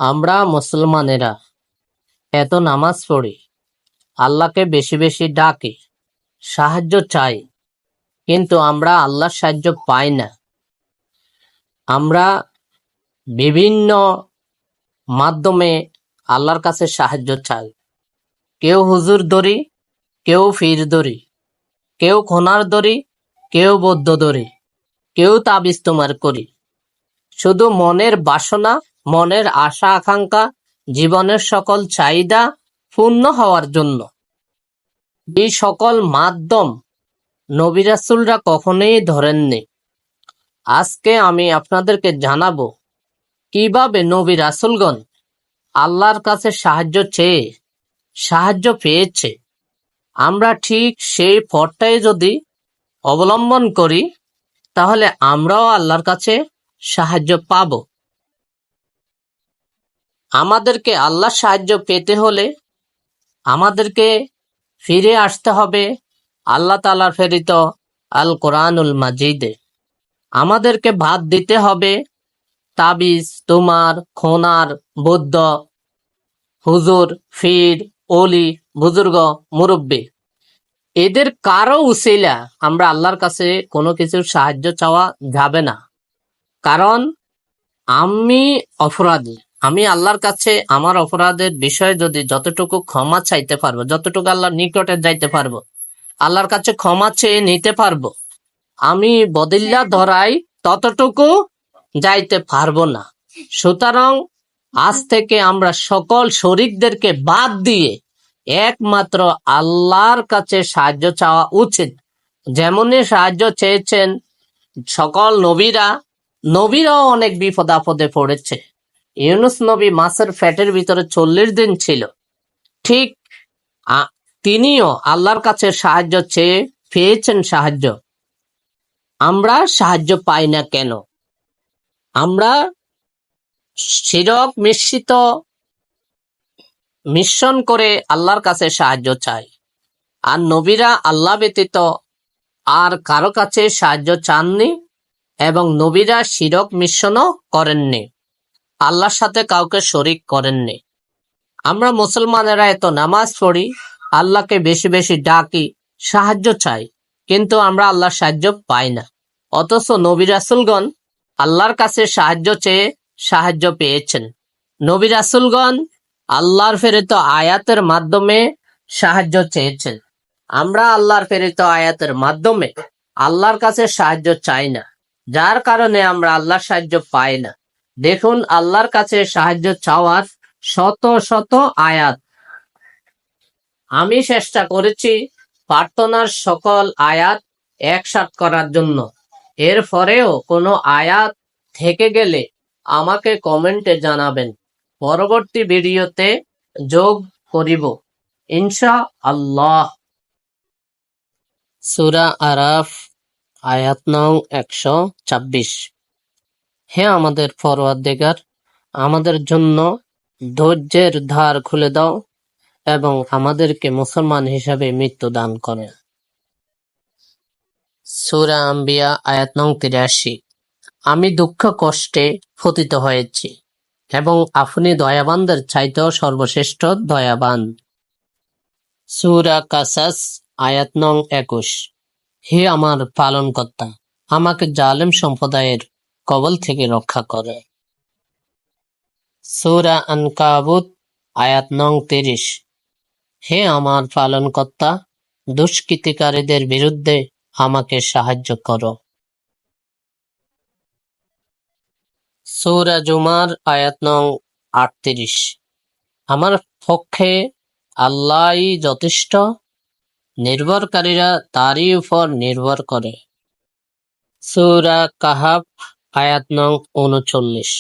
আমরা মুসলমানেরা এত নামাজ পড়ি, আল্লাহকে বেশি বেশি ডাকি, সাহায্য চাই, কিন্তু আমরা আল্লাহর সাহায্য পাই না। আমরা বিভিন্ন মাধ্যমে আল্লাহর কাছে সাহায্য চাই। কেউ হুজুর ধরি, কেউ ফির ধরি, কেউ খোনার ধরি, কেউ বৌদ্ধ ধরি, কেউ তাবিজ তোমার করি। শুধু মনের বাসনা, মনের আশা আকাঙ্ক্ষা, জীবনের সকল চাহিদা পূর্ণ হওয়ার জন্য। এই সকল মাধ্যম নবী রাসূলরা কখনোই ধরেননি। আজকে আমি আপনাদেরকে জানাবো কিভাবে নবী রাসূলগণ আল্লাহর কাছে সাহায্য চেয়ে সাহায্য পেয়েছে। আমরা ঠিক সেই পথটাই যদি অবলম্বন করি, তাহলে আমরাও আল্লাহর কাছে সাহায্য পাব। আমাদেরকে আল্লাহর সাহায্য পেতে হলে আমাদেরকে ফিরে আসতে হবে আল্লাহ তাআলার প্রেরিত আল কোরআনুল মাজিদে। আমাদেরকে বাদ দিতে হবে তাবিজ, তোমার, খোনার, বৌদ্ধ, হুজুর, ফির, ওলি, বুজুর্গ, মুরব্বী, এদের কারো উসিলা আমরা আল্লাহর কাছে কোনো কিছুর সাহায্য চাওয়া যাবে না। কারণ আমি অপরাধী, আমি আল্লাহর কাছে আমার অপরাধের বিষয়ে যদি যতটুকু ক্ষমা চাইতে পারবো, যতটুকু আল্লাহর নিকটে যাইতে পারবো, আল্লাহর কাছে ক্ষমা চেয়ে নিতে পারবো, আমি বদিল্লা ধরাই ততটুকু যাইতে পারবো না। সুতরাং আজ থেকে আমরা সকল শরীকদেরকে বাদ দিয়ে একমাত্র আল্লাহর কাছে সাহায্য চাওয়া উচিত। যেমনই সাহায্য চেয়েছেন সকল নবীরাও অনেক বিপদ আপদে পড়েছে। ইউনুস নবী মাছের পেটের ভিতরে 40 দিন ছিল, ঠিক তিনিও আল্লাহর কাছে সাহায্য চেয়ে পেয়েছেন সাহায্য। আমরা সাহায্য পাই না কেন? আমরা শিরক মিশ্রিত মিশ্রণ করে আল্লাহর কাছে সাহায্য চাই, আর নবীরা আল্লাহ ব্যতীত আর কারো কাছে সাহায্য চাননি, এবং নবীরা শিরক মিশ্রণও করেননি, আল্লাহর সাথে কাউকে শরিক করেননি। আমরা মুসলমানেরা এত নামাজ পড়ি, আল্লাহকে বেশি বেশি ডাকি, সাহায্য চাই, কিন্তু আমরা আল্লাহর সাহায্য পাই না। অথচ নবী রাসূলগণ আল্লাহর কাছে সাহায্য চেয়ে সাহায্য পেয়েছেন। নবী রাসূলগণ আল্লাহর প্রেরিত আয়াতের মাধ্যমে সাহায্য চেয়েছেন। আমরা আল্লাহর প্রেরিত আয়াতের মাধ্যমে আল্লাহর কাছে সাহায্য চাই না, যার কারণে আমরা আল্লাহর সাহায্য পাই না। দেখুন, আল্লাহর কাছে সাহায্য চাওয়ার শত শত আয়াত। আমি চেষ্টা করেছি প্রার্থনার সকল আয়াত একসাথ করার জন্য। এরপরেও কোনো আয়াত থেকে গেলে আমাকে কমেন্টে জানাবেন, পরবর্তী ভিডিওতে যোগ করিব ইনশাআল্লাহ। সূরা আরাফ, আয়াত নং 126। হে আমাদের পরওয়ারদিগার, আমাদের জন্য ধৈর্যের ধার খুলে দাও এবং আমাদেরকে মুসলমান হিসাবে মৃত্যু দান করে। সূরা আম্বিয়া, আয়াত নং 83। আমি দুঃখ কষ্টে পতিত হয়েছি এবং আপনি দয়াবানদের চাইতেও সর্বশ্রেষ্ঠ দয়াবান। সূরা কাসাস, আয়াত নং 21। হে আমার পালনকর্তা, আমাকে জালেম সম্প্রদায়ের কবল থেকে রক্ষা করে। সূরা আনকাবুত, আয়াত নং 30। হে আমার পালনকর্তা, দুষ্কৃতিকারীদের বিরুদ্ধে আমাকে সাহায্য করো। সূরা জুমার, আয়াত নং 38। আমার পক্ষে আল্লাহই যথেষ্ট, নির্ভরকারীরা তারই উপর নির্ভর করে। সূরা কাহাফ, আয়াত নং 39।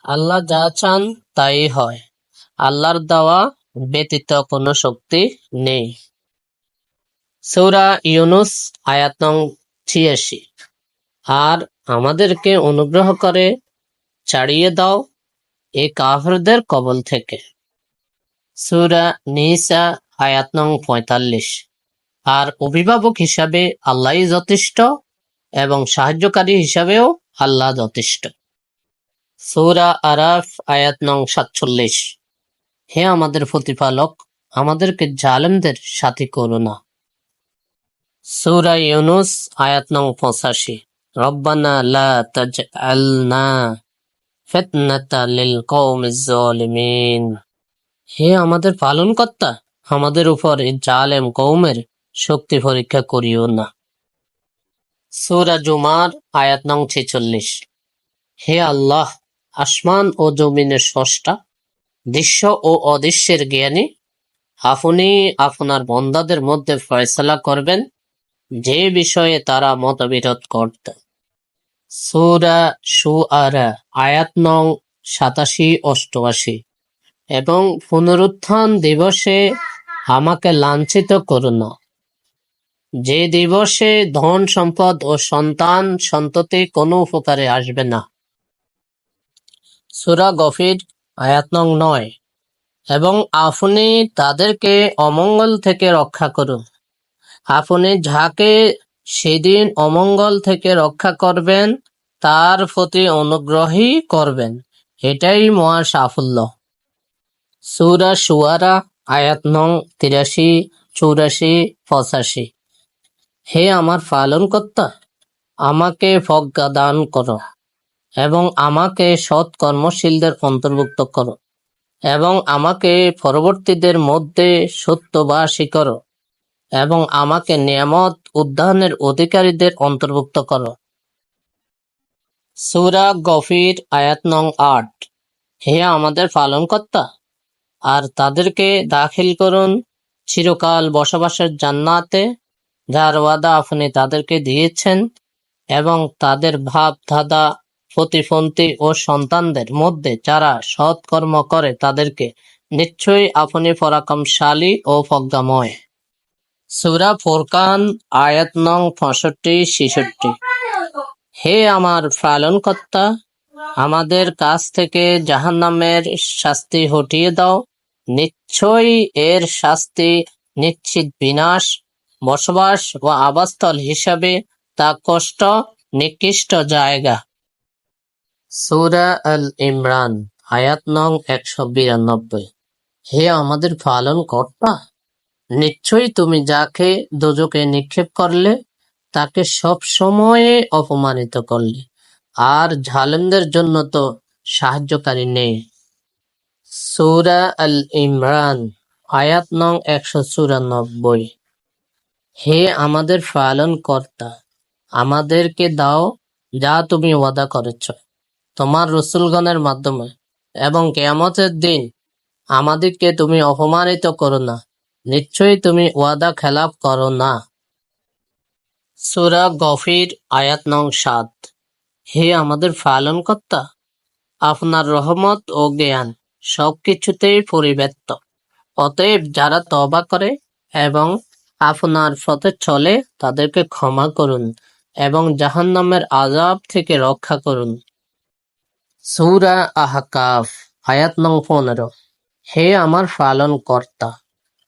আল্লাহ যা চান তাই হয়, আল্লাহর দেওয়া ব্যতীত কোনো শক্তি নেই। সূরা ইউনুস, আয়াত নং 86। আর আমাদেরকে অনুগ্রহ করে ছাড়িয়ে দাও এই কাফেরদের কবল থেকে। সূরা নিসা, আয়াত নং 45। আর অভিভাবক হিসাবে আল্লাহই যথেষ্ট এবং সাহায্যকারী হিসাবেও আল্লাহ যথেষ্ট। সূরা আরাফ আয়াত নং 47। হে আমাদের প্রতিপালক, আমাদেরকে জালেমদের সাথী করো না। সূরা ইউনুস আয়াত নং 85। রব্বানা লা তাজআলনা ফিতনাতাল লিল কওমিজ জালিমিন। হে আমাদের পালনকর্তা, আমাদের উপর এই জালেম কওমের শক্তি পরীক্ষা করিও না। সূরা জুমার আয়াত নং 46। হে আল্লাহ, আসমান ও জমিনের স্রষ্টা, দৃশ্য ও অদৃশ্যের জ্ঞানী, আপনি আপনার বান্দাদের মধ্যে ফয়সালা করবেন যে বিষয়ে তারা মতবিরোধ করত। সূরা শুআরা আয়াত নং 87-88। এবং পুনরুত্থান দিবসে আমাকে লাঞ্ছিত করো না, যে দিবসে ধন সম্পদ ও সন্তান সন্ততি কোনো উপকারে আসবে না। সূরা গফির আয়াত নং 9। এবং আপনি তাদেরকে অমঙ্গল থেকে রক্ষা করুন, আপনি যাকে সেদিন অমঙ্গল থেকে রক্ষা করবেন তার প্রতি অনুগ্রহই করবেন, এটাই মহা সাফল্য। সূরা শুআরা আয়াত নং 83, 84, 85। হে আমার পালনকর্তা, আমাকে প্রজ্ঞা দান করো এবং আমাকে সৎ কর্মশীলদের অন্তর্ভুক্ত করো এবং আমাকে পরবর্তীদের মধ্যে সত্যবাসী করো এবং আমাকে নিয়ামত উদ্যানের অধিকারীদের অন্তর্ভুক্ত করো। সূরা গফির আয়াত নং 8। হে আমাদের পালনকর্তা, আর তাদেরকে দাখিল করুন চিরকাল বসবাসের জান্নাতে, যার ওয়াদা আপনি তাদেরকে দিয়েছেন, এবং তাদের বাপ দাদা প্রতিপন্থী ও সন্তানদের মধ্যে যারা সৎকর্ম করে তাদেরকে নিশ্চয়ই আপনি পরাক্রমশালী ও প্রজ্ঞাময়। সূরা ফুরকান আয়াত নং 65-66। হে আমার পালনকর্তা, আমাদের কাছ থেকে জাহান্নামের শাস্তি হটিয়ে দাও, নিশ্চয়ই এর শাস্তি নিশ্চিত বিনাশ, বসবাস ও আবাসস্থল হিসাবে তা কষ্ট নিকৃষ্ট জায়গা। সূরা আল ইমরান আয়াত নং 192। হে আমাদের পালনকর্তা, নিশ্চয়ই তুমি যাকে দোজখে নিক্ষেপ করলে তাকে সব সময়ে অপমানিত করলে, আর জালেমদের জন্য তো সাহায্যকারী নেই। সূরা আল ইমরান আয়াত নং 194। হে আমাদের পালনকর্তা, আমাদেরকে দাও যা তুমি ওয়াদা করেছ তোমার রাসূলগণের মাধ্যমে, এবং কিয়ামতের দিন আমাদেরকে তুমি অপমানিত করো না, নিশ্চয়ই তুমি ওয়াদা খেলাপ করো না। সূরা গফির আয়াত নং 7। হে আমাদের পালনকর্তা, আপনার রহমত ও জ্ঞান সবকিছুতেই পরিব্যাপ্ত, অতএব যারা তওবা করে এবং আপনার পথে চলে তাদেরকে ক্ষমা করুন এবং জাহান্নামের আযাব থেকে রক্ষা করুন। সূরা আহকাফ আয়াত নং 15। হে আমার পালনকর্তা,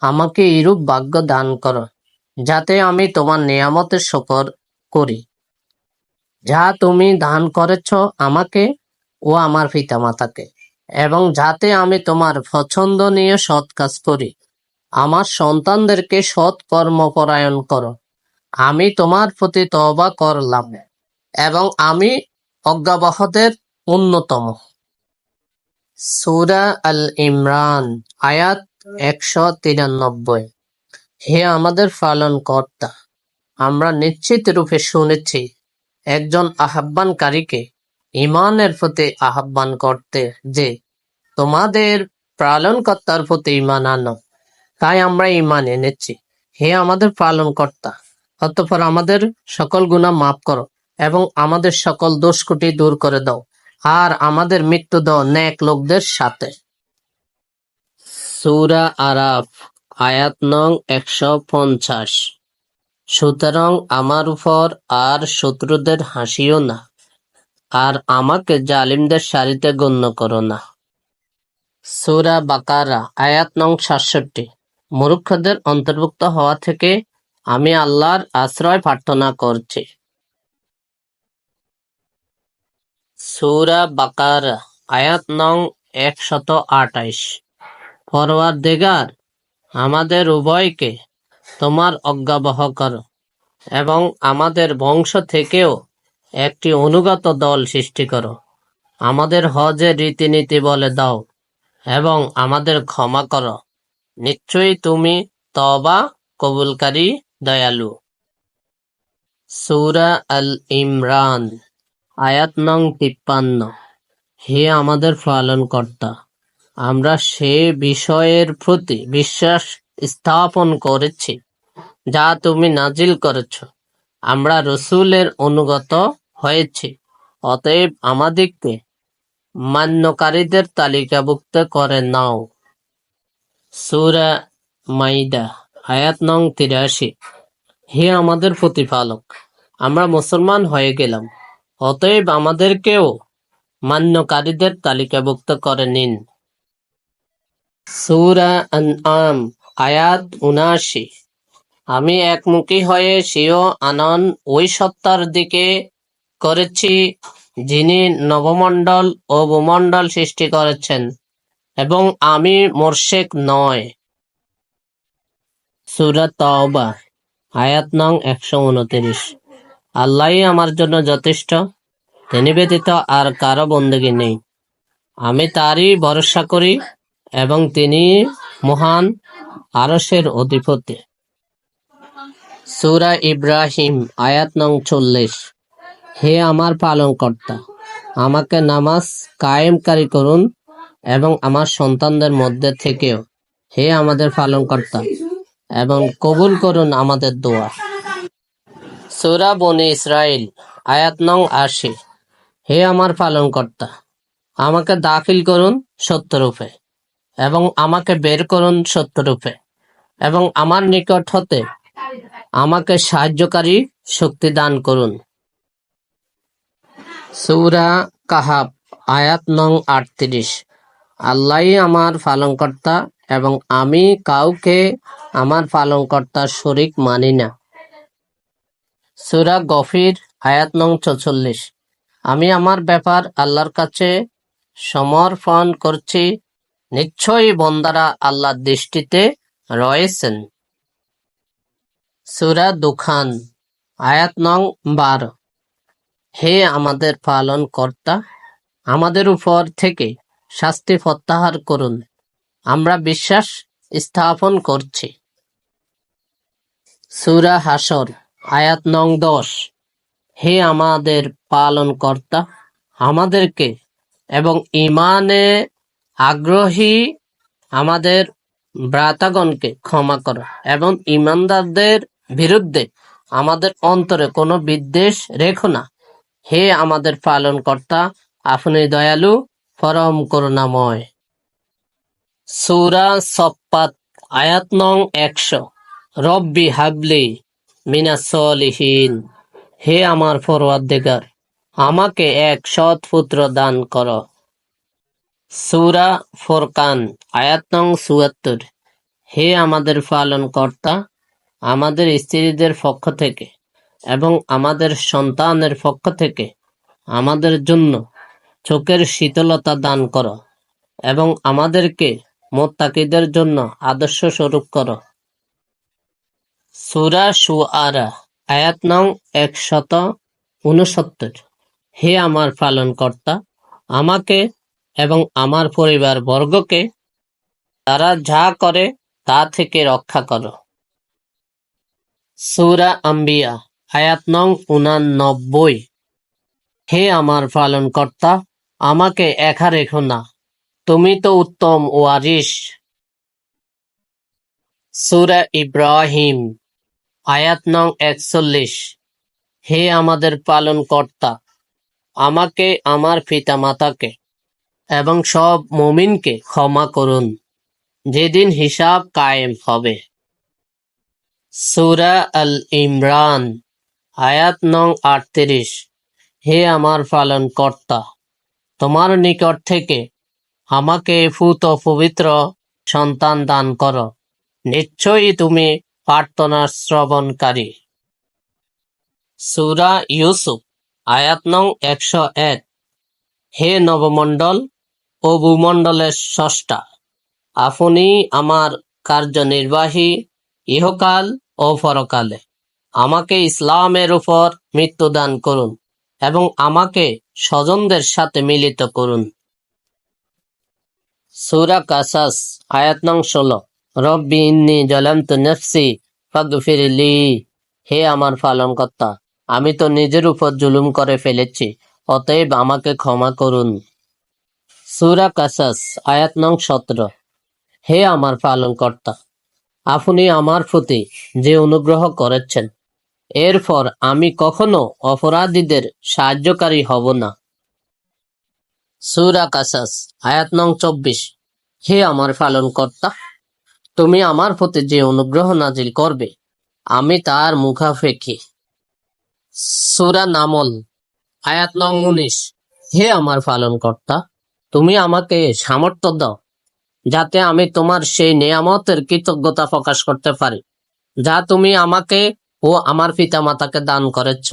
আমাকে এরূপ ভাগ্য দান করো যাতে আমি তোমার নিয়ামতের শুকর করি, যা তুমি দান করেছ আমাকে ও আমার পিতামাতাকে, এবং যাতে আমি তোমার পছন্দনীয় সৎ কাজ করি। আমার সন্তানদেরকে সৎ কর্মপরায়ণ করো, আমি তোমার প্রতি তওবা করলাম এবং আমি অজ্ঞাবহদের অন্যতম। সূরা আল ইমরান আয়াত 193। হে আমাদের পালনকর্তা, আমরা নিশ্চিত রূপে শুনেছি একজন আহ্বানকারীকে ঈমানের প্রতি আহ্বান করতে যে তোমাদের পালনকর্তার প্রতি ঈমান আনো, তাই আমরা ঈমান এনেছি। হে আমাদের পালনকর্তা, অতঃপর আমাদের সকল গুনাহ মাফ করো এবং আমাদের সকল দোষত্রুটি দূর করে দাও, আর আমাদের মৃত্যু দাও নেক লোকদের সাথে। সূরা আরাফ আয়াত নং 150। সুতরাং আমার উপর আর শত্রুদের হাসিও না, আর আমাকে জালিমদের সারিতে গণ্য করো না। সূরা বাকারা আয়াত নং 67। মূর্খদের অন্তর্ভুক্ত হওয়া থেকে আমি আল্লাহর আশ্রয় প্রার্থনা করছি। সূরা বাকারা আয়াত নং 128। পরওয়ারদিগার, আমাদের উভয়কে তোমার অজ্ঞাবহ করো এবং আমাদের বংশ থেকেও একটি অনুগত দল সৃষ্টি করো। আমাদের হজের রীতিনীতি বলে দাও এবং আমাদের ক্ষমা করো। নিশ্চয়ই তুমি তওবা কবুলকারী, দয়ালু। সূরা আল ইমরান, আয়াত নং 53। হে আমাদের পালনকর্তা, আমরা সে বিষয়ের প্রতি বিশ্বাস স্থাপন করেছি যা তুমি নাজিল করেছ। আমরা রসূলের অনুগত হয়েছি, অতএব আমাদিগকে মান্যকারীদের তালিকাভুক্ত করে নাও। সূরা মাইদা, আয়াত নং 83। হে আমাদের প্রতিপালক, আমরা মুসলমান হয়ে গেলাম, অতএব আমাদেরকেও মান্যকারীদের তালিকাভুক্ত করে নিন। সূরা আনআম, আয়াত ৭৯। আমি একমুখী হয়ে স্বীয় আনন ওই সত্তার দিকে করেছি যিনি নবমণ্ডল ও ভূমণ্ডল সৃষ্টি করেছেন, এবং আমি মুশরিক নয়। সূরা তাওবা, আয়াত নং ১২৯। আল্লাহই আমার জন্য যথেষ্ট, তিনি ব্যতীত আর কারো বন্দেগী নেই। আমি তারই ভরসা করি এবং তিনি মহান আরশের অধিপতি। সূরা ইব্রাহিম, আয়াত নং ৪০। হে আমার পালনকর্তা, আমাকে নামাজ কায়েমকারী করুন এবং আমার সন্তানদের মধ্যে থেকেও হে আমাদের পালনকর্তা, এবং কবুল করুন আমাদের দোয়া। সূরা বনী ইসরাইল, আয়াত নং ৮০। হে আমার পালনকর্তা, আমাকে দাখিল করুন সত্যরূপে এবং আমাকে বের করুন সত্যরূপে, এবং আমার নিকট হতে আমাকে সাহায্যকারী শক্তি দান করুন। সূরা কাহাফ, আয়াত নং ৩৮। আল্লাহই আমার পালনকর্তা এবং আমি কাউকে আমার পালনকর্তার শরীক মানি না। সূরা গফির, আয়াত নং ৪৪। আমি আমার ব্যাপার আল্লাহর কাছে সমর্পণ করছি, নিশ্চয়ই বান্দারা আল্লাহর দৃষ্টিতে রয়েছেন। সূরা দুখান, আয়াত নং ১২। হে আমাদের পালনকর্তা, আমাদের উপর থেকে শাস্তি প্রত্যাহার করুন, আমরা বিশ্বাস স্থাপন করছি। সূরা হাসর, আয়াত নং ১০। হে আমাদের পালনকর্তা, আমাদেরকে এবং ঈমানে আগ্রহী আমাদের ভ্রাতাগণকে ক্ষমা করো এবং ঈমানদারদের বিরুদ্ধে আমাদের অন্তরে কোনো বিদ্বেষ রেখো না। হে আমাদের পালনকর্তা, আপনি দয়ালু, পরম করুণাময়। সূরা সফফাত, আয়াত নং ১০০। রব্বি হাবলি মিনাস সলিহিন। হে আমার পরওয়ারদিগার, আমাকে এক সৎ পুত্র দান করো। সূরা ফুরকান, আয়াত নং ৭৪। হে আমাদের পালনকর্তা, আমাদের স্ত্রীদের পক্ষ থেকে এবং আমাদের সন্তানের পক্ষ থেকে আমাদের জন্য চোখের শীতলতা দান করো এবং আমাদেরকে মুত্তাকিদের জন্য আদর্শ স্বরূপ করো। সূরা শুআরা, আয়াত নং ১৬৯। হে আমার পালনকর্তা, আমাকে এবং আমার পরিবার বর্গকে তারা যা করে তা থেকে রক্ষা করো। সূরা আম্বিয়া, আয়াত নং ৮৯। হে আমার পালনকর্তা, আমাকে একা রেখো না, তুমি তো উত্তম ওয়ারিস। সূরা ইব্রাহিম, আয়াত নং ৪১। হে আমাদের পালনকর্তা, আমাকে, আমার পিতামাতাকে এবং সব মুমিনকে ক্ষমা করুন যেদিন হিসাব কায়েম হবে। সূরা আল ইমরান, আয়াত নং ৩৮। হে আমার পালনকর্তা, তোমার নিকট থেকে আমাকে পুত পবিত্র সন্তান দান করো, নিশ্চয়ই তুমি প্রার্থনা শ্রবণকারী। সূরা ইউসুফ, আয়াত নং ১০১। হে নবমণ্ডল ও ভূমণ্ডলের স্রষ্টা। আপনি আমার কার্যনির্বাহী ইহকাল ও পরকালে। আমাকে ইসলামের উপর মৃত্যুদান করুন এবং আমাকে স্বজনদের সাথে মিলিত করুন। সূরা কাসাস আয়াত নং 16। রব্বি ইন্নী যালামতু নাফসি ফাগফিরলি। হে আমার পালনকর্তা, আমি তো নিজের উপর জুলুম করে ফেলেছি, অতএব আমাকে ক্ষমা করুন। সূরা কাসাস আয়াত নং 17। হে আমার পালনকর্তা, আপনি আমার প্রতি যে অনুগ্রহ করেছেন, এরপর আমি কখনো অপরাধীদের সাহায্যকারী হব না। সূরা কাসাস আয়াত নং 24। হে আমার পালনকর্তা, তুমি আমার প্রতি যে অনুগ্রহ নাজিল করবে, আমি তার মুখাপেক্ষী। সূরা নামল আয়াত নং 19। হে আমার পালনকর্তা, তুমি আমাকে সামর্থ্য দাও যাতে আমি তোমার সেই নেয়ামতের কৃতজ্ঞতা প্রকাশ করতে পারি যা তুমি আমাকে ও আমার পিতামাতাকে দান করেছ,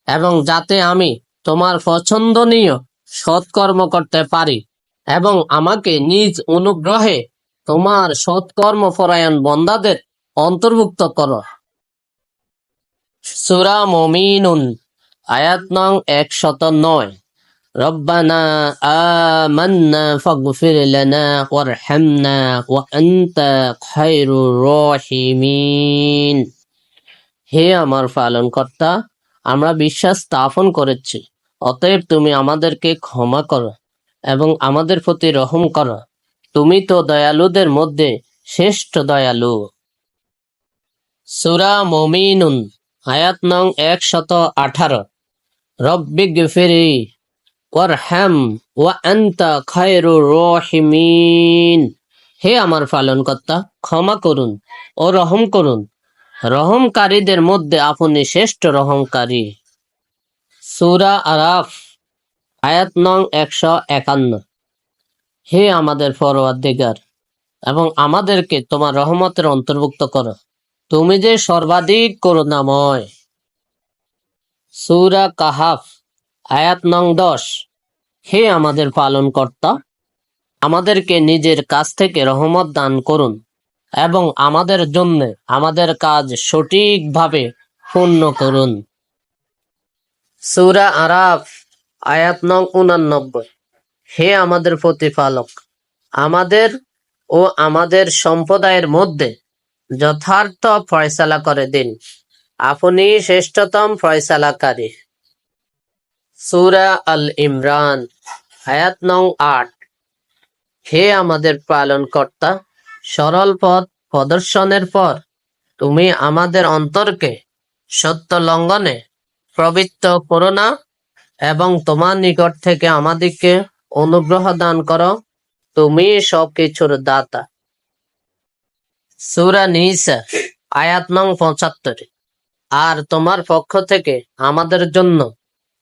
এবং যাতে আমি তোমার পছন্দনীয় সৎকর্ম করতে পারি এবং আমাকে নিজ অনুগ্রহে তোমার সৎকর্মপরায়ণ বান্দাদের অন্তর্ভুক্ত করো। সূরা মুমিনুন আয়াত নং 109। রব্বানা আমান্না ফাগফির লানা ওয়ারহামনা ওয়া আনতা খায়রুর রাহিমিন। হে আমার পালনকর্তা, আমরা বিশ্বাস স্থাপন করেছি, অতএব তুমি আমাদেরকে ক্ষমা করো এবং আমাদের প্রতি রহম করো। তুমি তো দয়ালুদের মধ্যে শ্রেষ্ঠ দয়ালু। সূরা মুমিনুন আয়াত নং 118। রব্বিগফিরি ওয়ারহাম ওয়া আনতা খায়রুর রাহিমিন। হে আমার পালনকর্তা, ক্ষমা করুন ও রহম করুন, রহমকারীদের মধ্যে আপনি শ্রেষ্ঠ রহমকারী। সূরা আরাফ আয়াত নং 151। হে আমাদের পরওয়ারদিগার, এবং আমাদেরকে তোমার রহমতের অন্তর্ভুক্ত করো, তুমি যে সর্বাধিক করুণাময়। সূরা কাহাফ আয়াত নং 10। হে আমাদের পালনকর্তা, আমাদেরকে নিজের কাছ থেকে রহমত দান করুন এবং আমাদের জন্য আমাদের কাজ সঠিকভাবে পূর্ণ করুন। সূরা আরাফ আয়াত নং 89। হে আমাদের প্রতিপালক, আমাদের ও আমাদের সম্প্রদায়ের মধ্যে যথার্থ ফয়সালা করে দিন, আপনি শ্রেষ্ঠতম ফয়সালাকারী। সূরা আল ইমরান আয়াত নং 8। হে আমাদের পালনকর্তা, সরল পথ প্রদর্শনের পর তুমি আমাদের অন্তরকে সত্য লঙ্ঘনে প্রবৃত্ত করো না এবং তোমার নিকট থেকে আমাদেরকে অনুগ্রহ দান করো, তুমি সবকিছুর দাতা। সূরা নিসা আয়াত নং 75। আর তোমার পক্ষ থেকে আমাদের জন্য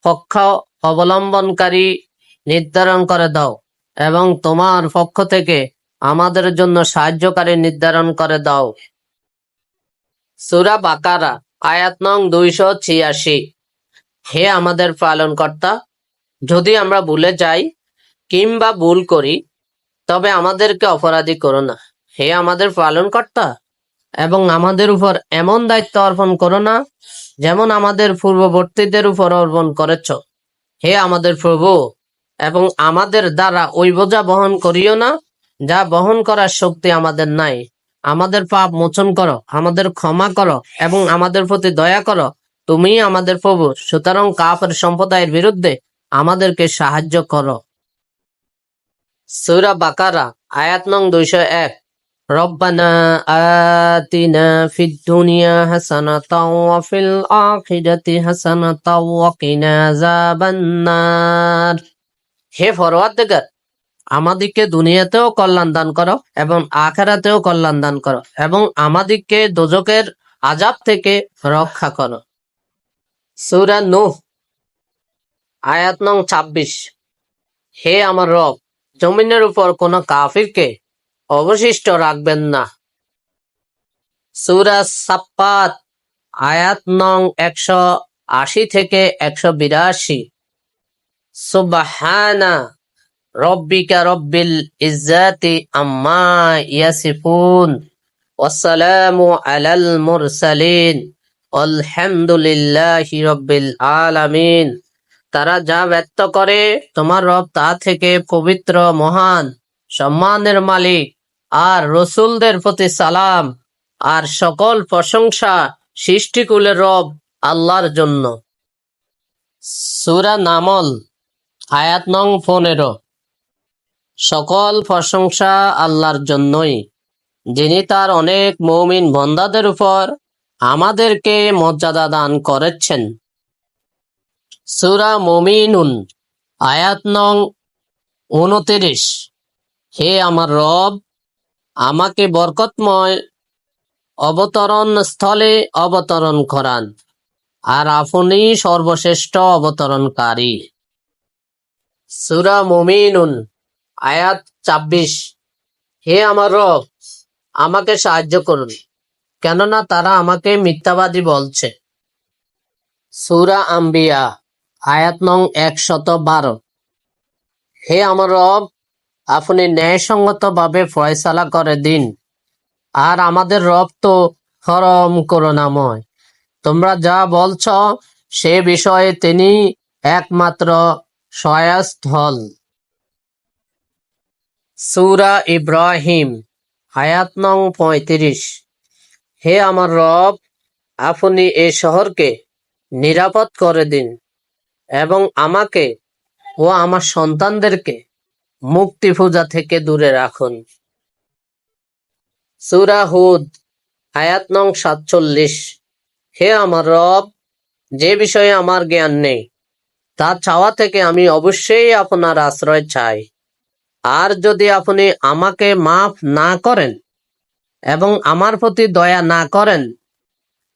পক্ষ অবলম্বনকারী নির্ধারণ করে দাও এবং তোমার পক্ষ থেকে আমাদের জন্য সাহায্যকারী নির্ধারণ করে দাও। সূরা বাকারা আয়াত নং 286। হে আমাদের পালনকর্তা, যদি আমরা ভুলে যাই কিংবা ভুল করি তবে আমাদেরকে অপরাধী করো না। হে আমাদের পালনকর্তা, এবং আমাদের উপর এমন দায়িত্ব অর্পণ করো না যেমন আমাদের পূর্ববর্তীদের উপর অর্পণ করেছ। হে আমাদের প্রভু, এবং আমাদের দ্বারা ওই বোঝা বহন করিও না যা বহন করার শক্তি আমাদের নাই। আমাদের পাপ মোচন করো, আমাদের ক্ষমা করো এবং আমাদের প্রতি দয়া করো, তুমিই আমাদের প্রভু, সুতরাং কাফের সম্প্রদায়ের বিরুদ্ধে আমাদেরকে সাহায্য করো। সূরা বাকারা আয়াত নং 201। রব্বানা আতিনা ফিদ দুনিয়া হাসানাতাও ওয়া ফিল আখিরাতি হাসানাতাও ওয়া কিনা আযাবান্নার। হে পরওয়ারদিগার, আমাদিগকে দুনিয়াতেও কল্যাণ দান করো এবং আখিরাতেও কল্যাণ দান করো এবং আমাদিগকে দোজখের আযাব থেকে রক্ষা করো। সূরা নূহ আয়াত নং 26। হে আমার রব, জমিনের উপর কোন কাফিরকে অবশিষ্ট রাখবেন না। সূরা সাফফাত আয়াত নং 180 থেকে 182। সুবহানা রব্বিকা রব্বিল ইজ্জাতি আম্মা ইয়াসিফুন ওয়াসসালামু আলাল মুরসালিন আলহামদুলিল্লাহি রব্বিল আলামিন। তারা যা ব্যক্ত করে তোমার রব তা থেকে পবিত্র, মহান, সম্মানের মালিক। আর রসূলদের প্রতি সালাম। আর সকল প্রশংসা সৃষ্টিকুলের রব আল্লাহর জন্য। সূরা নামল, আয়াত নং 15। সকল প্রশংসা আল্লাহর জন্যই, যিনি তার অনেক মুমিন বান্দাদের উপর আমাদেরকে মর্যাদা দান করেছেন। সূরা মুমিনুন, আয়াত নং 29। হে আমার রব, আমাকে বরকতময় অবতরণ স্থলে অবতরণ করান, আর আপনি সর্বশ্রেষ্ঠ অবতরণকারী। সূরা মুমিনুন, আয়াত 26। হে আমার রব, আমাকে সাহায্য করুন, কেননা তারা আমাকে মিথ্যাবাদী বলছে। সূরা আম্বিয়া, আয়াত নং 112। হে আমার রব, আপনি ন্যায়সঙ্গতভাবে ফয়সালা করে দিন, আর আমাদের রব তো পরম করুণাময়। তোমরা যা বলছ সে বিষয়ে তিনি একমাত্র সহায়স্থল। সূরা ইব্রাহিম, আয়াত নং 35। হে আমার রব, আপনি এই শহরকে নিরাপদ করে দিন এবং আমাকে ও আমার সন্তানদেরকে মুক্তি পূজা থেকে দূরে রাখুন। সূরা হুদ, আয়াত নং 47। হে আমার রব, যে বিষয়ে আমার জ্ঞান নেই তা চাওয়া থেকে আমি অবশ্যই আপনার আশ্রয় চাই। আর যদি আপনি আমাকে মাফ না করেন এবং আমার প্রতি দয়া না করেন,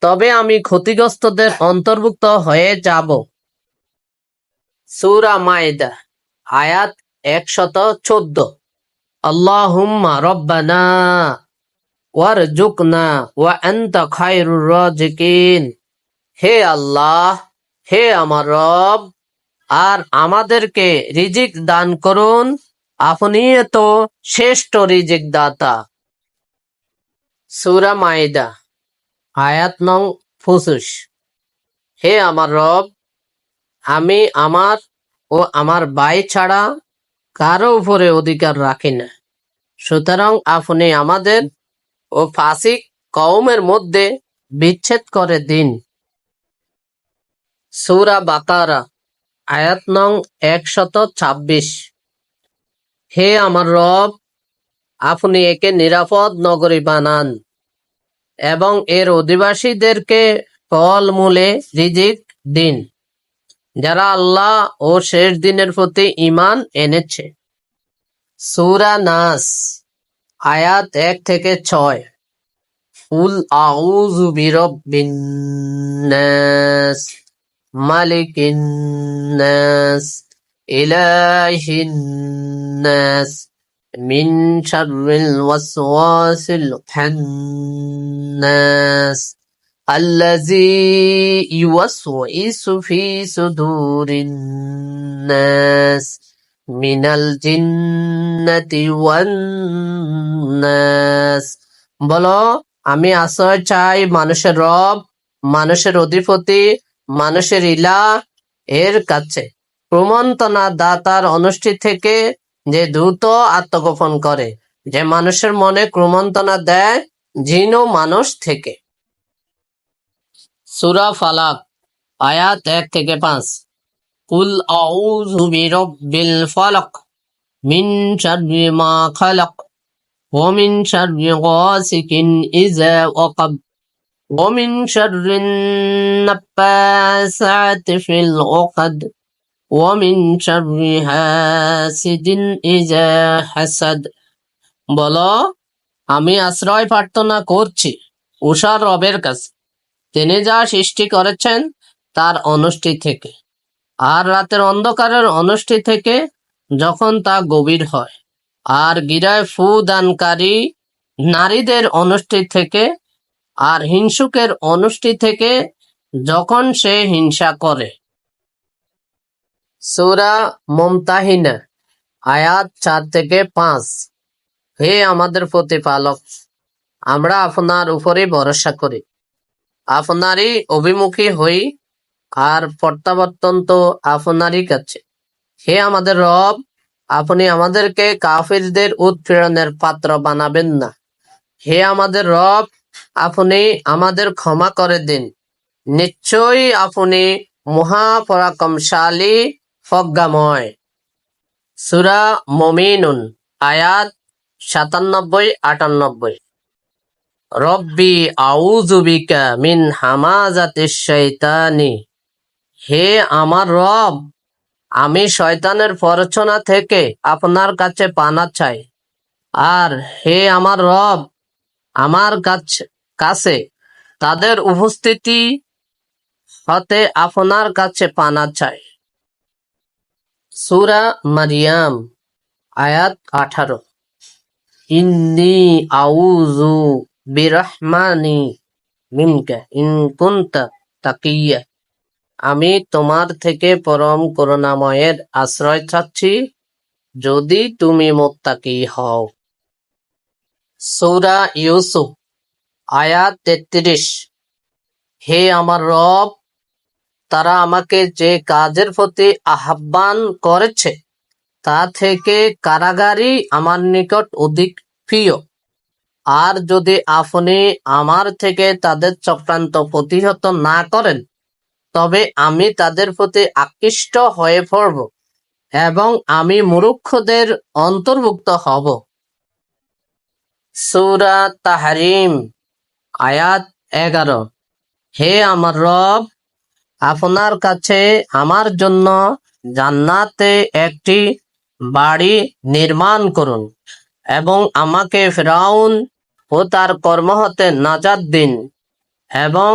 তবে আমি ক্ষতিগ্রস্তদের অন্তর্ভুক্ত হয়ে যাব। সূরা মাইদা, আয়াত 114। আল্লাহুম্মা রব্বানা ওয়ারজুকনা ওয়া আনতা খায়রুর রাজিকিন। হে আল্লাহ, হে আমার রব, আর আমাদেরকে রিজিক দান করুন, আপনি তো শ্রেষ্ঠ রিজিক দাতা। সূরা মাইদা, আয়াত নং 25। হে আমার রব, আমি আমার ও আমার ভাই ছাড়া কারো উপরে অধিকার রাখি না, সুতরাং আপনি আমাদের ও ফাসিক কওমের মধ্যে বিচ্ছেদ করে দিন। সূরা বাকারা, আয়াত নং 126। হে আমার রব, আপনি একে নিরাপদ নগরী বানান এবং এর অধিবাসীদেরকে ফলমূলে রিজিক দিন, যারা আল্লাহ ও শেষ দিনের প্রতি ঈমান এনেছে। সূরা নাস, আয়াত 1 থেকে 6। কুল আউযু বিরাব্বিন নাস মালিকিন নাস ইলাহিন নাস মিন শাররিল ওয়াসওয়াসিল খান্নাস আল্লাযী ইউওয়াসওয়িসু ফি সুদুরিন নাস মিনাল জিন্নাতি ওয়ান নাস। বলো, আমি আশ্রয় চাই মানুষের রব, মানুষের অধিপতি, মানুষের ইলাহ এর কাছে, প্রমন্ত্রণা দাতার অনুষ্ঠি থেকে, যে দ্রুত আত্মগোপন করে, যে মানুষের মনে ক্রমন্তনা দেয়, জিন ও মানুষ থেকে। সূরা ফালাক, আয়াত 1 থেকে 5। কুল আউযু বিরাব্বিল ফালাক মিন শাররি মা খালাক ওয়া মিন শাররি গাসিকিন ইযা ওয়াকাব ওয়া মিন শাররিন নাফাসাতি ফিল উকাদ ওয়া মিন শাররি হাসিদিন ইযা হাসাদ। বলো, আমি আশ্রয় প্রার্থনা করছি উষার রবের কাছে, তিনি যা সৃষ্টি করেছেন তার অনুষ্ঠি থেকে, আর রাতের অন্ধকারের অনুষ্ঠি থেকে যখন তা গভীর হয়, আর গিরায় ফু দানকারী নারীদের অনুষ্ঠি থেকে, আর হিংসুকের অনুষ্ঠি থেকে যখন সে হিংসা করে। সূরা মুমতাহিনা, আয়াত 4-5। হে আমাদের প্রতিপালক, আমরা আপনার উপরে ভরসা করি, আপনারই অভিমুখী হই, আর প্রত্যাবর্তন তো আপনারই কাছে। হে আমাদের রব, আপনি আমাদেরকে কাফিরদের উৎপীড়নের পাত্র বানাবেন না। হে আমাদের রব, আপনি আমাদের ক্ষমা করে দিন। নিশ্চয়ই আপনি মহাপরাক্রমশালী, প্রজ্ঞাময়। সূরা মুমিনুন আয়াত 97-98। রব্বি আউযু বিকা মিন হামাযাতিশ শাইতানি। হে আমার রব, আমি শয়তানের প্ররোচনা থেকে আপনার কাছে পানা চাই। আর হে আমার রব, আমার কাছে তাদের উপস্থিতি হতে আপনার কাছে পানা চাই। সূরা মারিয়াম আয়াত 18। ইন্নী আউযু বিরহমানি মিনকা ইন কুনতা তাকিয়্যা। আমি তোমার থেকে পরম করুণাময়ের আশ্রয় চাচ্ছি, যদি তুমি মুত্তাকী হও। সূরা ইউসুফ আয়াত 33। হে আমার রব, তারা আমাকে যে কাজের প্রতি আহ্বান করেছে তা থেকে কারাগারই আমার নিকট অধিক প্রিয়। আর যদি আপনি আমার থেকে তাদের চক্রান্ত প্রতিহত না করেন, তবে আমি তাদের প্রতি আকৃষ্ট হয়ে পড়ব এবং আমি মূর্খদের অন্তর্ভুক্ত হব। সূরা তাহরিম আয়াত 11। হে আমার রব, আপনার কাছে আমার জন্য জান্নাতে একটি বাড়ি নির্মাণ করুন এবং আমাকে ফিরআউন ও তার কর্ম হতে নাজাত দিন, এবং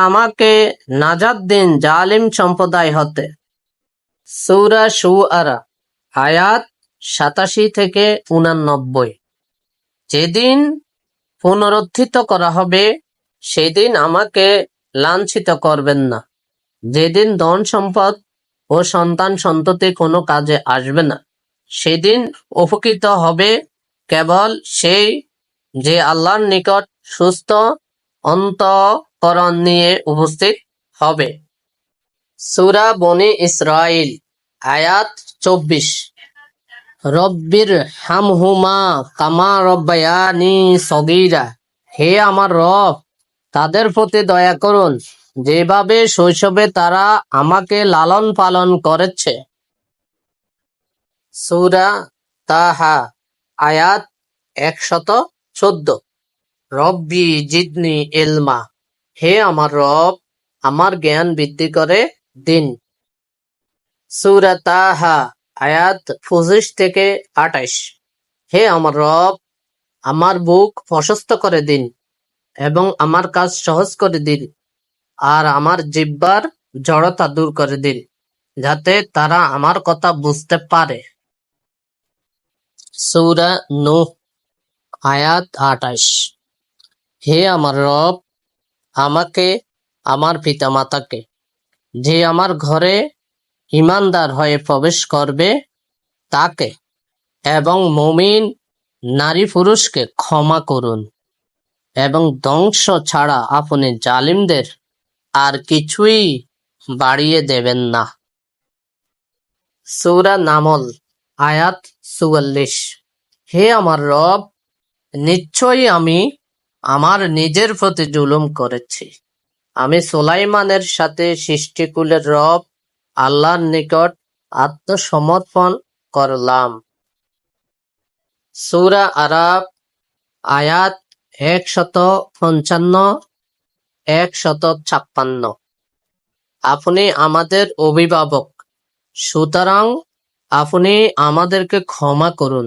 আমাকে নাজাত দিন জালিম সম্প্রদায় হতে। সূরা শুআরা আয়াত 87-89। যেদিন পুনরুত্থিত করা হবে, সেদিন আমাকে লাঞ্ছিত করবেন না। যেদিন ধন সম্পদ ও সন্তান সন্ততি কোনো কাজে আসবে না, সেদিন উপকৃত হবে কেবল সেই যে আল্লাহর নিকট সুস্থ অন্তঃকরণ নিয়ে উপস্থিত হবে। সূরা বনী ইসরাইল আয়াত 24। রব্বির হামহুমা কামা রব্বায়ানি সগীরা। হে আমার রব, তাদের প্রতি দয়া করুন যেভাবে শৈশবে তারা আমাকে লালন পালন করেছে। সূরা তাহা আয়াত 114। রব্বি জিদনি ইলমা। হে আমার রব, আমার জ্ঞান বৃদ্ধি করে দিন। সূরা তাহা আয়াত 25-28। হে আমার রব, আমার বুক প্রশস্ত করে দিন এবং আমার কাজ সহজ করে দিন, আর আমার জিহ্বার জড়তা দূর করে দিন, যাতে তারা আমার কথা বুঝতে পারে। সূরা নূহ আয়াত 28। হে আমার রব, আমাকে, আমার পিতামাতাকে, যে আমার ঘরে ঈমানদার হয়ে প্রবেশ করবে তাকে এবং মুমিন নারী পুরুষকে ক্ষমা করুন, এবং ধ্বংস ছাড়া আপনি জালিমদের আর কিছুই বাড়িয়ে দেবেন না। সূরা নামল আয়াত 44। হে আমার রব, নিশ্চয়ই আমি আমার নিজের প্রতি জুলুম করেছি। আমি সুলাইমানের সাথে সৃষ্টিকুলের রব আল্লাহর নিকট আত্মসমর্পণ করলাম। সূরা আরাফ আয়াত 155-156। আপনি আমাদের অভিভাবক, সুতরাং আপনি আমাদেরকে ক্ষমা করুন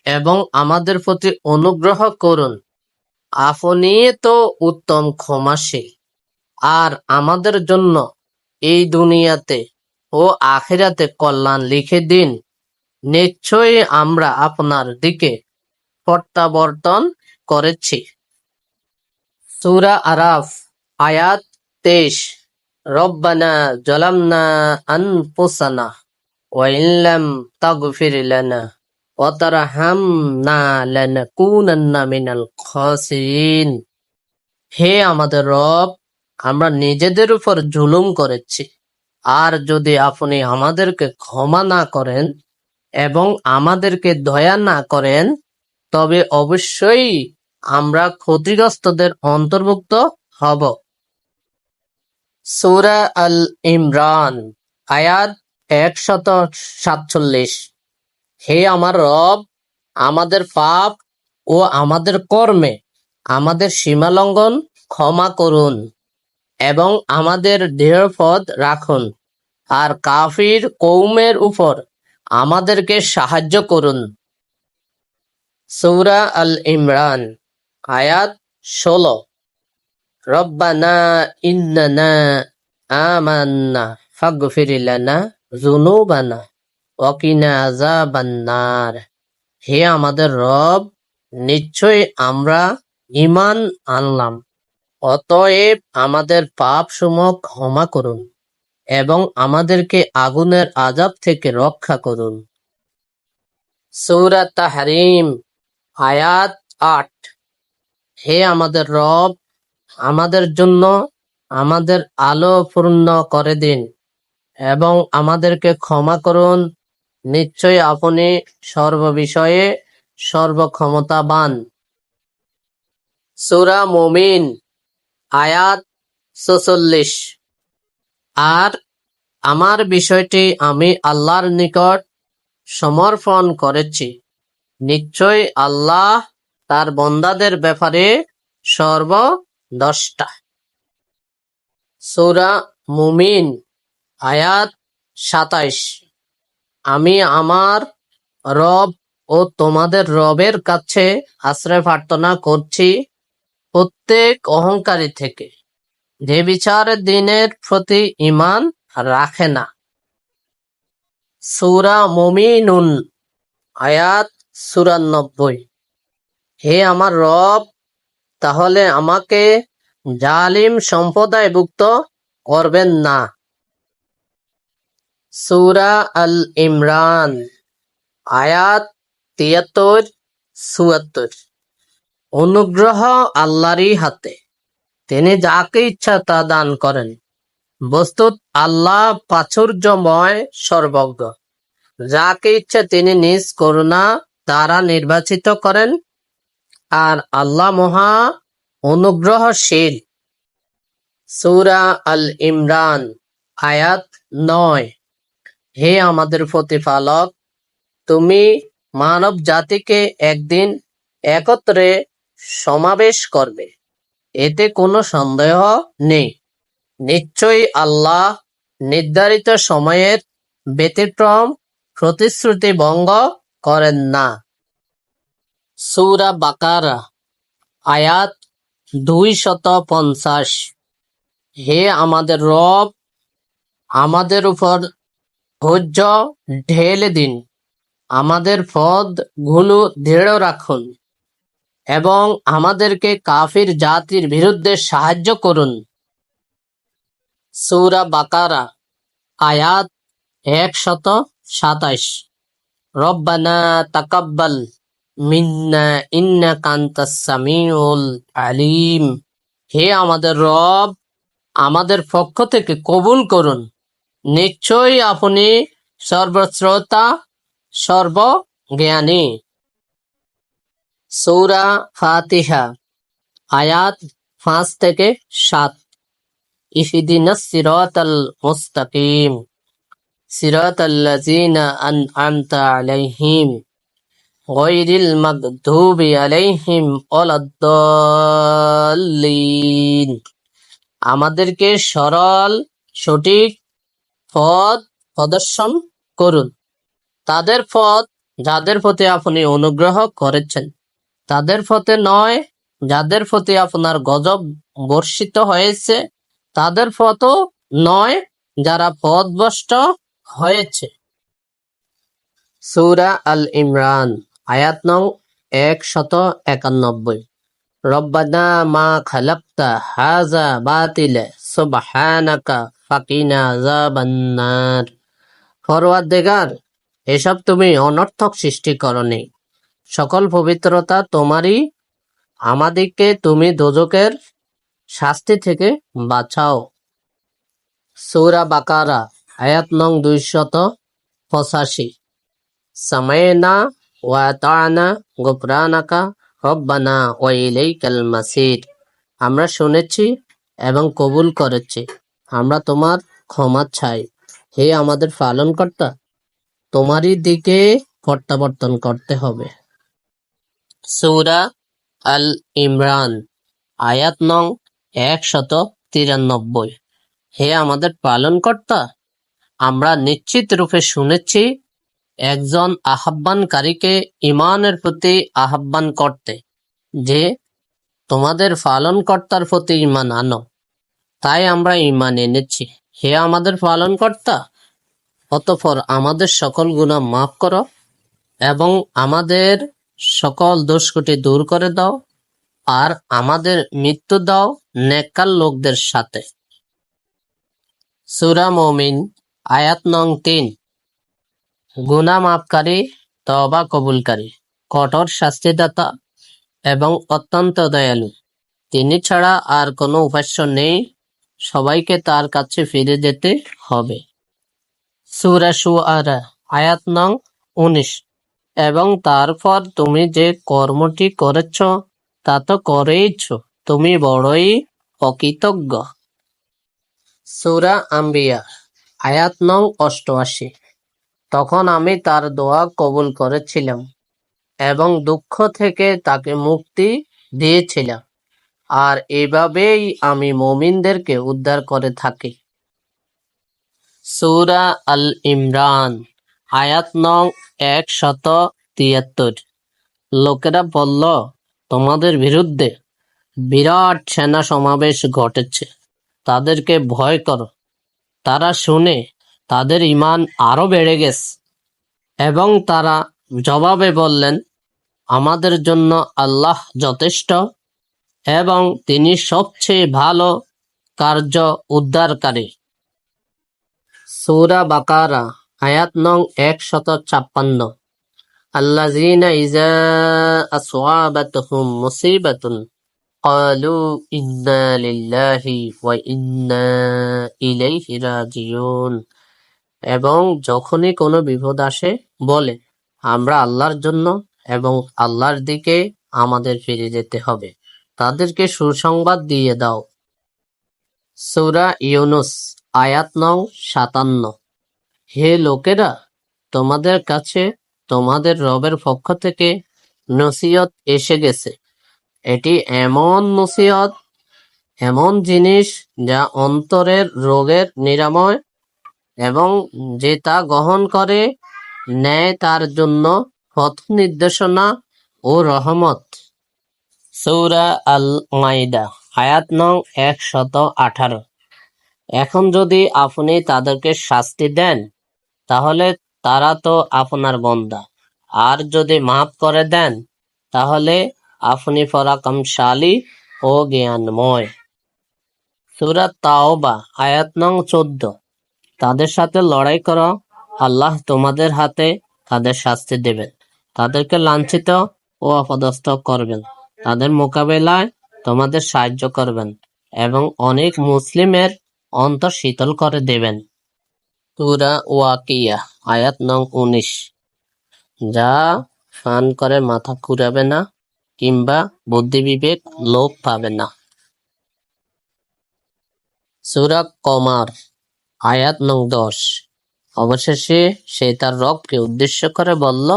এবং আমাদের প্রতি অনুগ্রহ করুন। আপনি তো উত্তম ক্ষমাশীল। আর আমাদের জন্য এই দুনিয়াতে ও আখিরাতে কল্যাণ লিখে দিন। নিশ্চয়ই আমরা আপনার দিকে প্রত্যাবর্তন করেছি। সূরা আরাফ আয়াত 23। রব্বানা জালামনা আনফুসানা। وإن لم تغفر لنا وترحمنا لنكونن من الخاسرين। হে আমাদের রব, আমরা নিজেদের উপর জুলুম করেছি, আর যদি আপনি আমাদেরকে ক্ষমা না করেন এবং আমাদেরকে দয়া না করেন তবে অবশ্যই আমরা ক্ষতিগ্রস্তদের অন্তর্ভুক্ত হব। সূরা আল ইমরান আয়াত 147। হে আমার রব, আমাদের পাপ ও আমাদের কর্মে আমাদের সীমালঙ্ঘন ক্ষমা করুন এবং আমাদের দৃঢ়পদ রাখুন, আর কাফির কওমের উপর আমাদেরকে সাহায্য করুন। সূরা আল ইমরান আয়াত 16। রব্বানা ইন্নানা আমান্না ফাগফির লানা যুনুবানা ওয়া কিনা আযাবান্নার। হে আমাদের রব, নিশ্চয় আমরা ঈমান আনলাম, অতএব আমাদের পাপসমূহ ক্ষমা করুন এবং আমাদেরকে আগুনের আযাব থেকে রক্ষা করুন। সূরা তাহরীম আয়াত 8। হে আমাদের রব, আমাদের জন্য আমাদের আলো পূর্ণ করে দিন এবং আমাদেরকে ক্ষমা করুন, নিশ্চয় আপনি সর্ববিষয়ে সর্বক্ষমতাবান। সূরা মুমিন আয়াত 46। আর আমার বিষয়টি আমি আল্লাহর নিকট সমর্পণ করেছি, নিশ্চয় আল্লাহ তার বান্দাদের ব্যাপারে সর্বদ্রষ্টা। সূরা মুমিন আয়াত 27। আমি আমার রব ও তোমাদের রবের কাছে আশ্রয় প্রার্থনা করছি প্রত্যেক অহংকারী থেকে, যে বিচারের দিনের প্রতি ঈমান রাখে না। সূরা মুমিনুন আয়াত 94। হে আমার রব, তাহলে আমাকে জালিম সম্প্রদায়ভুক্ত করবেন না। সূরা আল ইমরান আয়াত 73-74। অনুগ্রহ আল্লাহরই হাতে, তিনি যাকে ইচ্ছা তা দান করেন। বস্তুত আল্লাহ প্রাচুর্যময়, সর্বজ্ঞ। যাকে ইচ্ছা তিনি নিজ করুণা দ্বারা নির্বাচিত করেন, আর আল্লাহ মহা অনুগ্রহশীল। সূরা আল ইমরান আয়াত 9। হে আমাদের প্রতিপালক, তুমি মানব জাতিকে একদিন একত্রে সমাবেশ করবে, এতে কোনো সন্দেহ নেই। নিশ্চয়ই আল্লাহ নির্ধারিত সময়ের ব্যতিক্রম প্রতিশ্রুতি ভঙ্গ করেন না। সূরা বাকারা আয়াত 250। হে আমাদের রব, আমাদের উপর ধৈর্য ঢেলে দিন, আমাদের পথগুলো দৃঢ় রাখুন এবং আমাদেরকে কাফির জাতির বিরুদ্ধে সাহায্য করুন। সূরা বাকারা আয়াত 127। রব্বানা তাকাব্বাল মিন্না ইন্নাকা আনতাস সামিউল আলিম। হে আমাদের রব, আমাদের পক্ষ থেকে কবুল করুন, নিশ্চয়ই আপনি সর্বশ্রোতা, সর্বজ্ঞানী। সূরা ফাতিহা আয়াত 5-7। ইহদিনাস সিরাতাল মুস্তাকিম সিরাতাল্লাযীনা আন'আমতা আলাইহিম গায়রিল মাগদুবি আলাইহিম ওয়ালাদ-দাল্লিন। আমাদেরকে সরল সঠিক পথ প্রদর্শন করুন, তাদের পথ যাদের প্রতি আপনি অনুগ্রহ করেছেন, তাদের পথে নয় যাদের প্রতি আপনার গজব বর্ষিত হয়েছে, তাদের পথও নয় যারা পথভ্রষ্ট হয়েছে। সূরা আল ইমরান আয়াত নং 191। রব্বানা মা খালাকতা হাযা বাতিলা সুবহানাকা ফাকিনা আযাবান্নার। পরওয়ারদিগার, এসব তুমি অনর্থক সৃষ্টি করনি। সকল পবিত্রতা তোমারই। আমাদিগকে তুমি দোজখের শাস্তি থেকে বাঁচাও। সূরা বাকারা আয়াত নং 285। সামাইনা ওয়া আতানা গুফরানাকা রব্বানা ওয়া ইলাইকাল মাসির। আমরা শুনেছি এবং কবুল করেছি, আমরা তোমার ক্ষমা চাই, হে আমাদের পালনকর্তা, তোমারই দিকে প্রত্যাবর্তন করতে হবে। সূরা আল ইমরান আয়াত নং 193। হে আমাদের পালনকর্তা, আমরা নিশ্চিত রূপে শুনেছি একজন আহ্বানকারীকে ঈমানের প্রতি আহ্বান করতে, যে তোমাদের পালনকর্তার প্রতি ঈমান আনো। তাই আমরা ঈমান এনেছি। হে আমাদের পালনকর্তা, অতঃপর আমাদের সকল গুনাহ মাফ করো এবং আমাদের সকল দোষগুটি দূর করে দাও, আর আমাদের মৃত্যু দাও নেককার লোকদের সাথে। সূরা মুমিন আয়াত নং 3। গুনাহ মাফকারী, তওবা কবুলকারী, কঠোর শাস্তিদাতা এবং অত্যন্ত দয়ালু। তিনি ছাড়া আর কোনো উপাস্য নেই, সবাইকে তার কাছে ফিরে যেতে হবে। সূরা শুআরা আয়াত নং 19। এবং তারপর তুমি যে কর্মটি করেছ তা তো করেইছ, তুমি বড়ই অকৃতজ্ঞ। সূরা আম্বিয়া আয়াত নং 88। তখন আমি তার দোয়া কবুল করেছিলাম এবং দুঃখ থেকে তাকে মুক্তি দিয়েছিলাম, আর এভাবেই আমি মুমিনদেরকে উদ্ধার করে থাকি। সূরা আল ইমরান আয়াত নং 173। লোকেরা বলল, তোমাদের বিরুদ্ধে বিরাট সেনা সমাবেশ ঘটেছে, তাদেরকে ভয় করো। তারা শুনে তাদের ঈমান আরো বেড়ে গেছে এবং তারা জবাবে বললেন, আমাদের জন্য আল্লাহ যথেষ্ট এবং তিনি সবচেয়ে ভালো কার্য উদ্ধারকারী। সূরা বাকারা আয়াত নং 156। আল্লাযীনা ইযা আসওয়াবাতহুম মুসিবাতুন ক্বালু ইন্না লিল্লাহি ওয়া ইন্না ইলাইহি রাজিউন। এবং যখনই কোনো বিপদ আসে বলে, আমরা আল্লাহর জন্য এবং আল্লাহর দিকে আমাদের ফিরে যেতে হবে। তাদেরকে সুসংবাদ দিয়ে দাও। সূরা ইউনুস আয়াত নং 57। হে লোকেরা, তোমাদের কাছে তোমাদের রবের পক্ষ থেকে নসিহত এসে গেছে। এটি এমন নসিহত, এমন জিনিস যা অন্তরের রোগের নিরাময় এবং যে তা গ্রহণ করে নেয় তার জন্য পথ নির্দেশনা ও রহমত। সূরা আল মাইদা আয়াত নং 118। এখন যদি আপনি তাদেরকে শাস্তি দেন, তাহলে তারা তো আপনার বান্দা, আর যদি মাফ করে দেন, তাহলে আপনি পরাক্রমশালী ও জ্ঞানময়। সূরা তাওবা আয়াত নং 14। তাদের সাথে লড়াই করো, আল্লাহ তোমাদের হাতে তাদের শাস্তি দেবেন, তাদেরকে লাঞ্ছিত ও অপদস্থ করবেন, তাদের মোকাবেলায় তোমাদের সাহায্য করবেন এবং অনেক মুসলিমের অন্তর শীতল করে দেবেন। সূরা ওয়াকিয়া আয়াত নং 19। যা ফান করে মাথা ঘুরাবে না কিংবা বুদ্ধি বিবেক লোপ পাবে না। সূরা কমার আয়াত নং 10। অবশেষে সে তার রবকে উদ্দেশ্য করে বলল,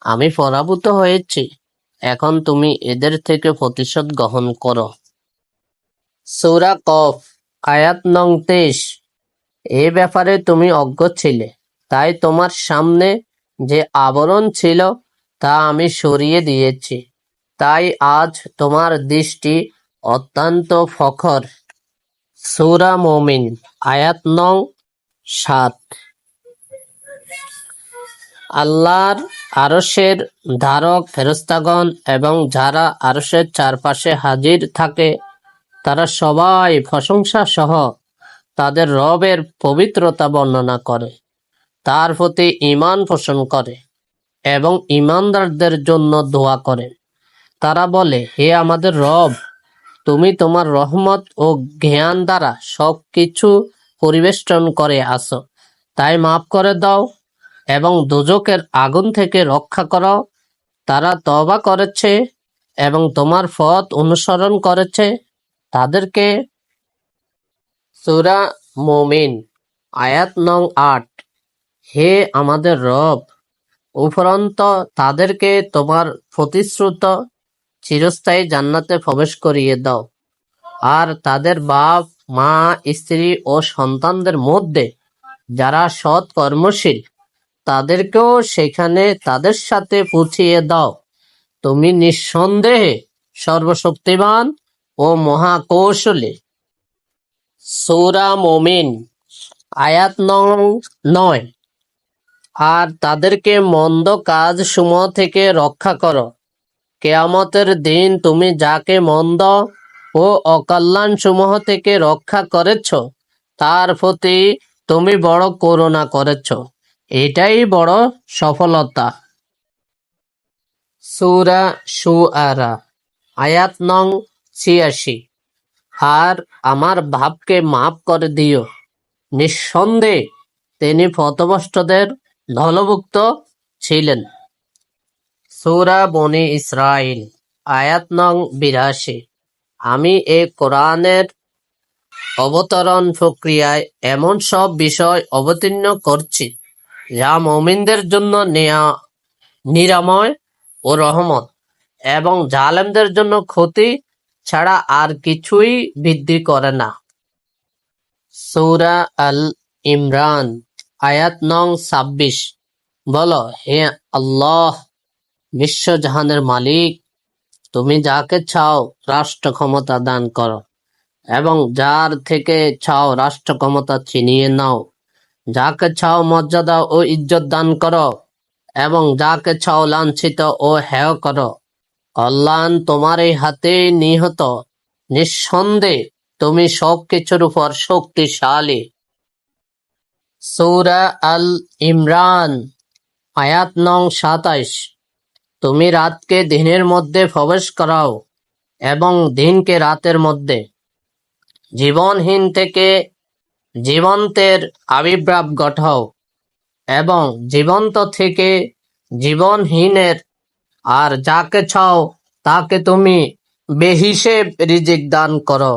আমি পরাভূত হয়েছি, এখন তুমি এদের থেকে প্রতিশোধ গ্রহণ করো। সূরা কফ আয়াত নং 23। এ ব্যাপারে তুমি অজ্ঞ ছিলে, তাই তোমার সামনে যে আবরণ ছিল তা আমি সরিয়ে দিয়েছি, তাই আজ তোমার দৃষ্টি অত্যন্ত প্রখর। সূরা মুমিন আয়াত নং 7। আল্লাহর আরশের ধারক ফেরেশতাগণ এবং যারা আরশের চারপাশে হাজির থাকে, তারা সবাই প্রশংসা সহ তাদের রবের পবিত্রতা বর্ণনা করে। তার প্রতি ঈমান পোষণ করে এবং ঈমানদারদের জন্য দোয়া করে। তারা বলে, হে আমাদের রব, তুমি তোমার রহমত ও জ্ঞান দ্বারা সবকিছু পরিবেষ্টন করে আছো, তাই মাফ করে দাও এবং দোজখের আগুন থেকে রক্ষা করো। তারা তওবা করেছে এবং তোমার পথ অনুসরণ করেছে। তাদেরকে সূরা মুমিন আয়াত নং ৮। হে আমাদের রব, উপরন্ত তাদেরকে তোমার প্রতিশ্রুত চিরস্থায়ী জান্নাতে প্রবেশ করিয়ে দাও, আর তাদের বাপ মা স্ত্রী ও সন্তানদের মধ্যে যারা সৎ কর্মশীল তাদেরকেও সেখানে তাদের সাথে পৌঁছিয়ে দাও। তুমি নিঃসন্দেহে সর্বশক্তিমান ও মহাকৌশলী। সূরা মুমিন আয়াত নং ৯। আর তাদেরকে মন্দ কাজ সমূহ থেকে রক্ষা করো। কেয়ামতের দিন তুমি যাকে মন্দ ও অকল্যাণ সমূহ থেকে রক্ষা করেছ তার প্রতি তুমি বড় করুণা করেছ, এটাই বড় সফলতা। সূরা শুআরা আয়াত নং ৮৬। আর আমার ভাবকে মাফ করে দিও, নিঃসন্দেহে তিনি পথভ্রষ্টদের দলভুক্ত ছিলেন। সূরা বনী ইসরাইল আয়াত নং ৮২। আমি এ কোরআনের অবতরণ প্রক্রিয়ায় এমন সব বিষয় অবতীর্ণ করছি যা মুমিনদের জন্য নিরাময় ও রহমত, এবং জালেমদের জন্য ক্ষতি ছাড়া আর কিছুই বৃদ্ধি করে না। সূরা আল ইমরান আয়াত নং ২৬। বলো, হে আল্লাহ, বিশ্বজাহানের মালিক, তুমি যাকে চাও রাষ্ট্র ক্ষমতা দান করো এবং যার থেকে চাও রাষ্ট্র ক্ষমতা ছিনিয়ে নাও। যাকে চাও মর্যাদা ও ইজ্জত দান করো এবং যাকে চাও লাঞ্ছিত ও হেয় করো। কল্যাণ তোমারই হাতে নিহত, নিঃসন্দেহে তুমি সবকিছুর উপর শক্তিশালী। সূরা আল ইমরান আয়াত নং ২৭। তুমি রাতকে দিনের মধ্যে প্রবেশ করাও এবং দিনকে রাতের মধ্যে। জীবনহীন থেকে জীবন্তের আবির্ভাব ঘটাও এবং জীবন্ত থেকে জীবনহীনের, আর যাকে চাও তাকে তুমি বেহিসেব রিজিক দান করো।